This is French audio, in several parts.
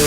Hey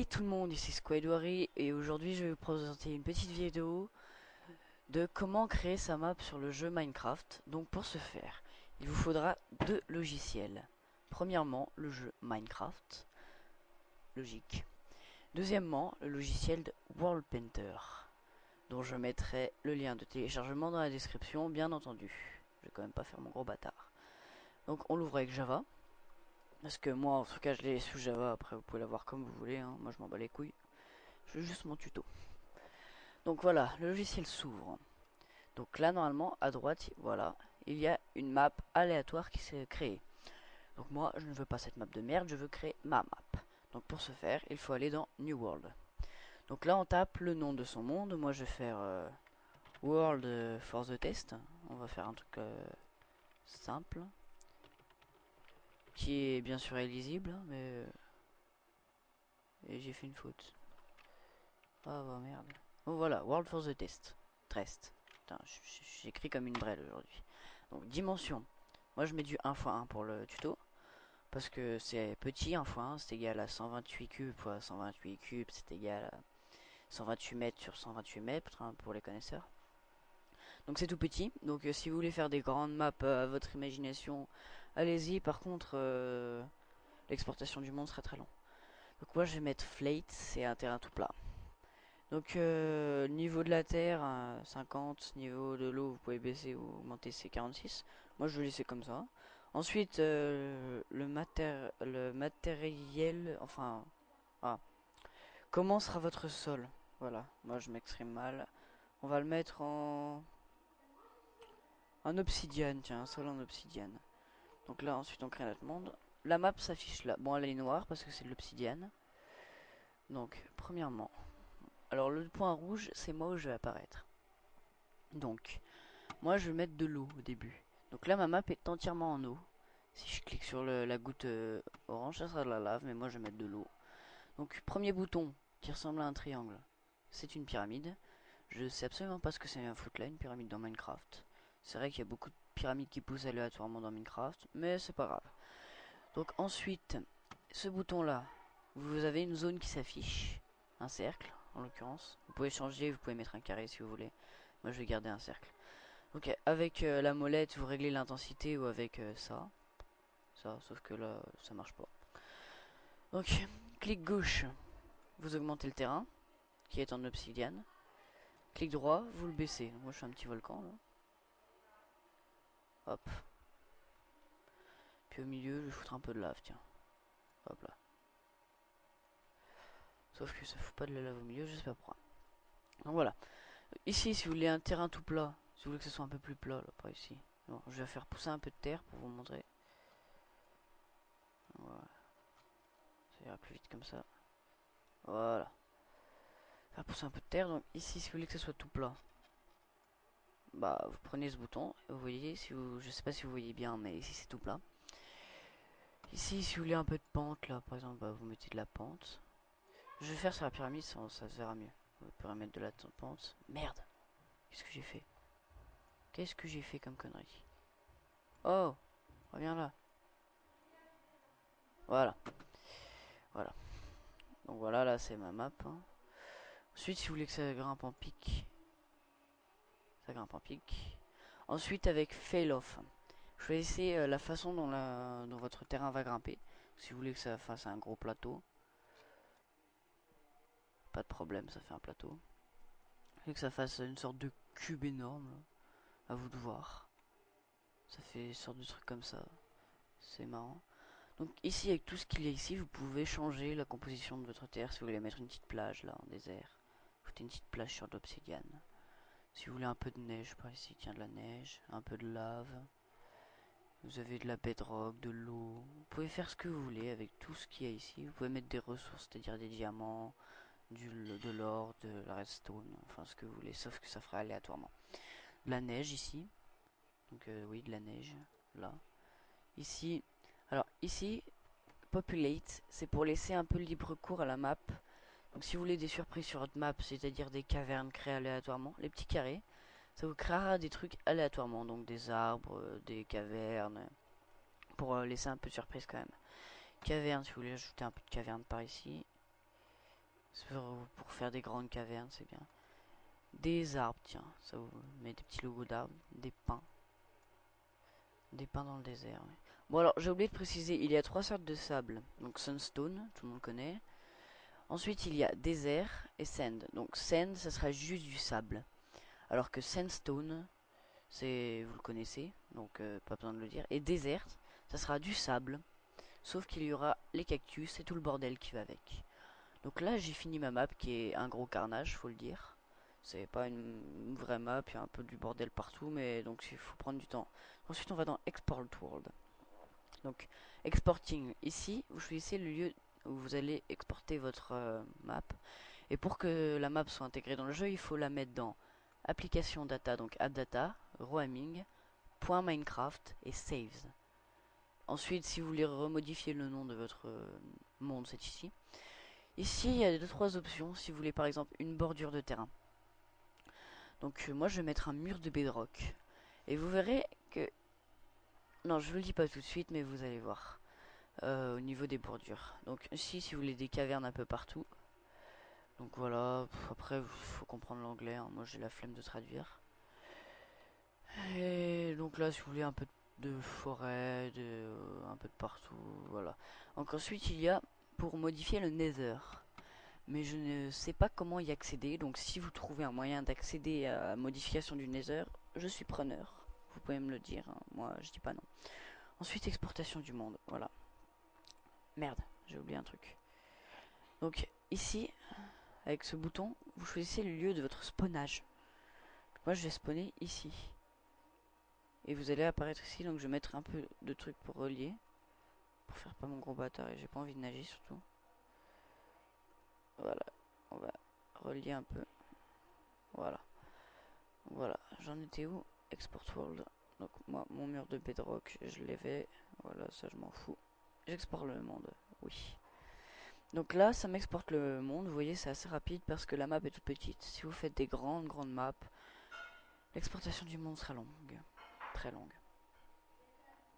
tout le monde, ici Squidward et aujourd'hui je vais vous présenter une petite vidéo de comment créer sa map sur le jeu Minecraft. Donc pour ce faire, il vous faudra deux logiciels. Premièrement, le jeu Minecraft, logique. Deuxièmement, le logiciel de World Painter, dont je mettrai le lien de téléchargement dans la description, bien entendu. Je vais quand même pas faire mon gros bâtard. Donc on l'ouvre avec Java. Parce que moi, en tout cas, je l'ai sous Java. Après, vous pouvez l'avoir comme vous voulez. Hein. Moi, je m'en bats les couilles. Je fais juste mon tuto. Donc voilà, le logiciel s'ouvre. Donc là, normalement, à droite, voilà, il y a une map aléatoire qui s'est créée. Donc moi, je ne veux pas cette map de merde. Je veux créer ma map. Donc pour ce faire, il faut aller dans New World. Donc là, on tape le nom de son monde. Moi, je vais faire World for the Test. On va faire un truc simple. Qui est bien sûr illisible, mais... Et j'ai fait une faute. Ah bah merde. Oh voilà, World for the Test. Trest. Putain, j'écris comme une brêle aujourd'hui. Donc dimension. Moi je mets du 1x1 pour le tuto. Parce que c'est petit, 1x1, c'est égal à 128 cubes fois 128 cubes, c'est égal à 128 mètres sur 128 mètres, hein, pour les connaisseurs. Donc c'est tout petit. Donc si vous voulez faire des grandes maps à votre imagination, allez-y. Par contre, l'exportation du monde serait très long. Donc moi je vais mettre Flate, c'est un terrain tout plat. Donc niveau de la terre 50, niveau de l'eau vous pouvez baisser ou augmenter, c'est 46. Moi je vais laisser comme ça. Ensuite le matériel, enfin comment sera votre sol. Voilà, moi je m'exprime mal. On va le mettre en obsidienne, tiens, un sol en obsidienne. Donc là ensuite on crée notre monde. La map s'affiche là. Bon, elle est noire parce que c'est de l'obsidienne. Donc premièrement, alors le point rouge c'est moi où je vais apparaître. Donc moi je vais mettre de l'eau au début. Donc là ma map est entièrement en eau. Si je clique sur la goutte orange, ça sera de la lave, mais moi je vais mettre de l'eau. Donc premier bouton qui ressemble à un triangle, c'est une pyramide. Je sais absolument pas ce que c'est un foot là, une pyramide dans Minecraft. C'est vrai qu'il y a beaucoup de pyramides qui poussent aléatoirement dans Minecraft, mais c'est pas grave. Donc ensuite, ce bouton là, vous avez une zone qui s'affiche, un cercle en l'occurrence. Vous pouvez changer, vous pouvez mettre un carré si vous voulez. Moi je vais garder un cercle. Ok, avec la molette, vous réglez l'intensité ou avec ça. Ça, sauf que là, ça marche pas. Donc, clic gauche, vous augmentez le terrain, qui est en obsidienne. Clic droit, vous le baissez. Moi, je fais un petit volcan, là. Hop. Puis au milieu, je vais foutre un peu de lave, tiens. Hop là. Sauf que ça fout pas de la lave au milieu, je sais pas pourquoi. Donc voilà. Ici, si vous voulez un terrain tout plat, si vous voulez que ce soit un peu plus plat, là, pas ici. Bon, je vais faire pousser un peu de terre pour vous montrer. Voilà. Ça ira plus vite comme ça. Voilà. Faire pousser un peu de terre. Donc ici, si vous voulez que ce soit tout plat, bah vous prenez ce bouton et vous voyez, si vous, je sais pas si vous voyez bien, mais ici c'est tout plat. Ici, si vous voulez un peu de pente, là, par exemple, bah, vous mettez de la pente. Je vais faire sur la pyramide, ça se verra mieux. Vous pouvez mettre de la pente. Merde. Qu'est-ce que j'ai fait? Qu'est-ce que j'ai fait comme connerie? Oh, reviens là. Voilà. Voilà. Donc voilà, là c'est ma map. Hein. Ensuite, si vous voulez que ça grimpe en pic, ça grimpe en pic. Ensuite, avec fail off, choisissez la façon dont votre terrain va grimper. Si vous voulez que ça fasse un gros plateau, pas de problème, ça fait un plateau. Et que ça fasse une sorte de cube énorme, à vous de voir. Ça fait une sorte de truc comme ça. C'est marrant. Donc ici, avec tout ce qu'il y a ici, vous pouvez changer la composition de votre terre. Si vous voulez mettre une petite plage là, en désert, foutez une petite plage sur de l'obsidienne. Si vous voulez un peu de neige par ici, tiens, de la neige, un peu de lave. Vous avez de la bedrock, de l'eau. Vous pouvez faire ce que vous voulez avec tout ce qu'il y a ici. Vous pouvez mettre des ressources, c'est-à-dire des diamants, de l'or, de la redstone, enfin ce que vous voulez, sauf que ça fera aléatoirement. De la neige ici. Donc oui, de la neige, là. Ici, alors ici, populate, c'est pour laisser un peu libre cours à la map. Donc si vous voulez des surprises sur votre map, c'est-à-dire des cavernes créées aléatoirement, les petits carrés, ça vous créera des trucs aléatoirement, donc des arbres, des cavernes, pour laisser un peu de surprise quand même. Caverne, si vous voulez ajouter un peu de caverne par ici, pour faire des grandes cavernes, c'est bien. Des arbres, tiens, ça vous met des petits logos d'arbres, des pins dans le désert. Ouais. Bon alors, j'ai oublié de préciser, il y a 3 sortes de sable. Donc sunstone, tout le monde connaît. Ensuite, il y a désert et sand. Donc sand, ça sera juste du sable. Alors que sandstone, c'est, vous le connaissez, donc pas besoin de le dire. Et désert, ça sera du sable, sauf qu'il y aura les cactus et tout le bordel qui va avec. Donc là, j'ai fini ma map qui est un gros carnage, faut le dire. C'est pas une vraie map, il y a un peu du bordel partout, mais donc il faut prendre du temps. Ensuite, on va dans Export World. Donc, Exporting, ici, vous choisissez le lieu où vous allez exporter votre map. Et pour que la map soit intégrée dans le jeu, il faut la mettre dans Application Data, donc Add Data, Roaming, .minecraft et Saves. Ensuite, si vous voulez remodifier le nom de votre monde, c'est ici. Ici, il y a 2-3 options. Si vous voulez par exemple une bordure de terrain. Donc moi, je vais mettre un mur de bedrock. Et vous verrez que... Non, je vous le dis pas tout de suite, mais vous allez voir. Au niveau des bordures. Donc ici, si vous voulez des cavernes un peu partout. Donc voilà, après, il faut comprendre l'anglais. Hein. Moi, j'ai la flemme de traduire. Et donc là, si vous voulez un peu de forêt, un peu de partout, voilà. Donc ensuite, il y a pour modifier le nether. Mais je ne sais pas comment y accéder. Donc si vous trouvez un moyen d'accéder à la modification du nether, je suis preneur. Vous pouvez me le dire, hein. Moi je dis pas non. Ensuite, exportation du monde, voilà. Merde, j'ai oublié un truc. Donc ici, avec ce bouton, vous choisissez le lieu de votre spawnage. Moi je vais spawner ici. Et vous allez apparaître ici, donc je vais mettre un peu de trucs pour relier. Pour faire pas mon gros bâtard, et j'ai pas envie de nager surtout. Voilà, on va relier un peu. Voilà. Voilà, j'en étais où? Export World. Donc moi, mon mur de bedrock, je l'ai fait. Voilà, ça je m'en fous. J'exporte le monde, oui. Donc là, ça m'exporte le monde. Vous voyez, c'est assez rapide parce que la map est toute petite. Si vous faites des grandes maps, l'exportation du monde sera longue. Très longue.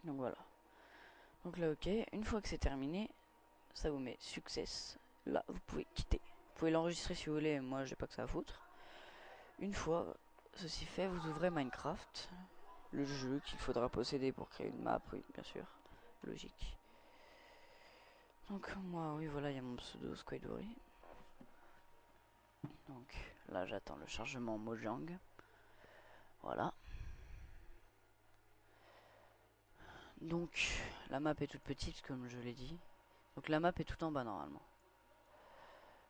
Donc voilà. Donc là, ok. Une fois que c'est terminé, ça vous met success. Là, vous pouvez quitter. Vous pouvez l'enregistrer si vous voulez. Moi, j'ai pas que ça à foutre. Une fois ceci fait, vous ouvrez Minecraft. Le jeu qu'il faudra posséder pour créer une map, oui, bien sûr. Logique. Donc, moi, oui, voilà, il y a mon pseudo Squidward. Donc, là, j'attends le chargement Mojang. Voilà. Donc, la map est toute petite, comme je l'ai dit. Donc, la map est tout en bas, normalement.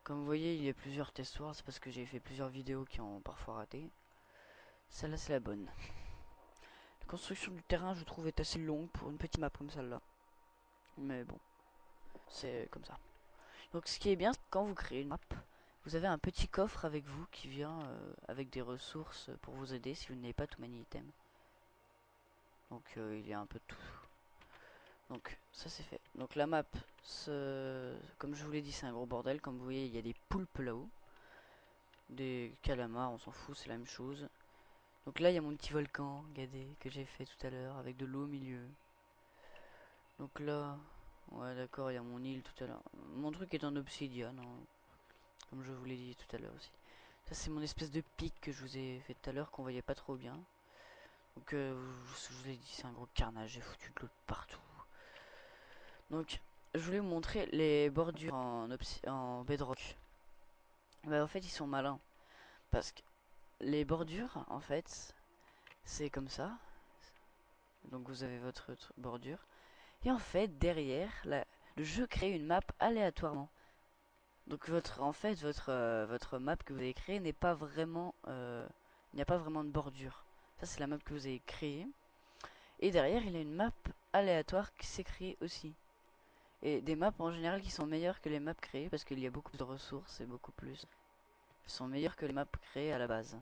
Comme vous voyez, il y a plusieurs testoirs. C'est parce que j'ai fait plusieurs vidéos qui ont parfois raté. Celle-là, c'est la bonne. La construction du terrain, je trouve, est assez longue pour une petite map comme celle-là. Mais bon, c'est comme ça. Donc ce qui est bien, quand vous créez une map, vous avez un petit coffre avec vous qui vient avec des ressources pour vous aider si vous n'avez pas tout many item. Donc il y a un peu de tout. Donc ça c'est fait. Donc la map, comme je vous l'ai dit, c'est un gros bordel. Comme vous voyez, il y a des poulpes là-haut. Des calamars, on s'en fout, c'est la même chose. Donc là, il y a mon petit volcan, regardez, que j'ai fait tout à l'heure, avec de l'eau au milieu. Donc là, ouais d'accord, il y a mon île tout à l'heure. Mon truc est en obsidian, hein, comme je vous l'ai dit tout à l'heure aussi. Ça c'est mon espèce de pic que je vous ai fait tout à l'heure qu'on voyait pas trop bien. Donc je vous ai dit c'est un gros carnage, j'ai foutu de l'eau partout. Donc je voulais vous montrer les bordures en bedrock. Bah en fait ils sont malins. Parce que les bordures en fait c'est comme ça. Donc vous avez votre bordure. Et en fait derrière le jeu crée une map aléatoirement. Donc votre map que vous avez créée n'est pas vraiment, il n'y a pas vraiment de bordure. Ça c'est la map que vous avez créée. Et derrière il y a une map aléatoire qui s'est créée aussi. Et des maps en général qui sont meilleures que les maps créées parce qu'il y a beaucoup de ressources et beaucoup plus. Elles sont meilleures que les maps créées à la base.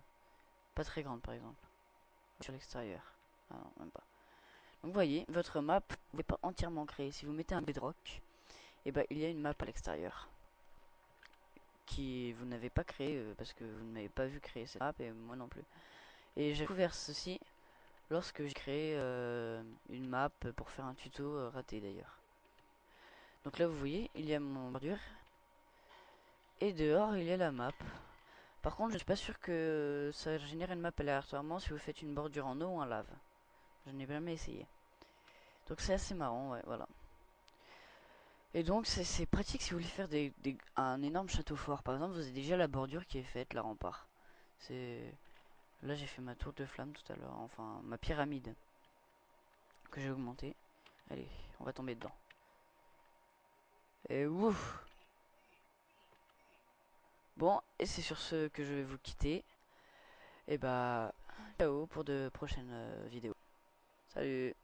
Pas très grandes par exemple. Sur l'extérieur. Ah non, même pas. Donc vous voyez, votre map n'est pas entièrement créée. Si vous mettez un bedrock, et ben il y a une map à l'extérieur qui vous n'avez pas créé parce que vous ne m'avez pas vu créer cette map et moi non plus. Et j'ai découvert ceci lorsque j'ai créé une map pour faire un tuto raté d'ailleurs. Donc là vous voyez, il y a mon bordure et dehors il y a la map. Par contre, je suis pas sûr que ça génère une map aléatoirement si vous faites une bordure en eau ou en lave. Je n'ai jamais essayé. Donc c'est assez marrant, ouais, voilà. Et donc c'est pratique si vous voulez faire un énorme château fort. Par exemple, vous avez déjà la bordure qui est faite, la rempart. C'est Là j'ai fait ma tour de flamme tout à l'heure, enfin ma pyramide que j'ai augmentée. Allez, on va tomber dedans. Et ouf. Bon, et c'est sur ce que je vais vous quitter. Et bah, ciao pour de prochaines vidéos. Salut.